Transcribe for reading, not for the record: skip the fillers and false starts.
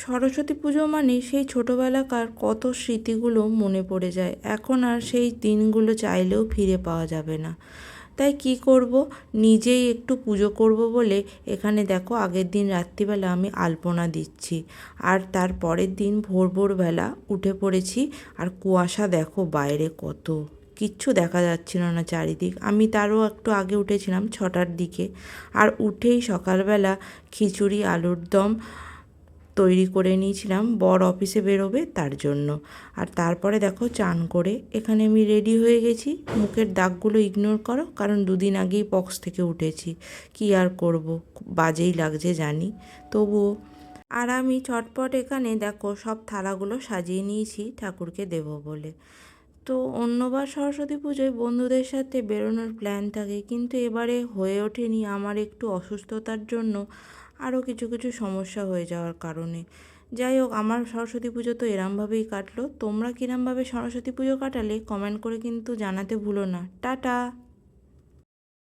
সরস্বতী পুজো মানে সেই ছোটোবেলাকার কত স্মৃতিগুলো মনে পড়ে যায়। এখন আর সেই দিনগুলো চাইলেও ফিরে পাওয়া যাবে না। তাই কি করব, নিজেই একটু পুজো করব বলে এখানে দেখো আগের দিন রাত্রিবেলা আমি আলপনা দিচ্ছি। আর তার পরের দিন ভোরবেলা উঠে পড়েছি। আর কুয়াশা দেখো বাইরে কত, কিচ্ছু দেখা যাচ্ছিল না চারিদিক। আমি তারও একটু আগে উঠেছিলাম, 6টার দিকে। আর উঠেই সকালবেলা খিচুড়ি আলুর দম তৈরি করে নিয়েছিলাম, বর অফিসে বেরোবে তার জন্য। আর তারপরে দেখো চান করে এখানে আমি রেডি হয়ে গেছি। মুখের দাগগুলো ইগনোর করো, কারণ দুদিন আগেই পক্স থেকে উঠেছি। কি আর করব, খুব বাজেই লাগছে জানি, তবুও। আর আমি চটপট এখানে দেখো সব থালাগুলো সাজিয়ে নিয়েছি ঠাকুরকে দেব বলে। তো অন্যবার সরস্বতী পুজোয় বন্ধুদের সাথে বেরোনোর প্ল্যান থাকে, কিন্তু এবারে হয়ে ওঠেনি আমার একটু অসুস্থতার জন্য, আরও কিছু কিছু সমস্যা হয়ে যাওয়ার কারণে। যাই হোক, আমার সরস্বতী পুজো তো এরমভাবেই কাটলো। তোমরা কিরমভাবে সরস্বতী পুজো কাটালে কমেন্ট করে কিন্তু জানাতে ভুলো না। টাটা।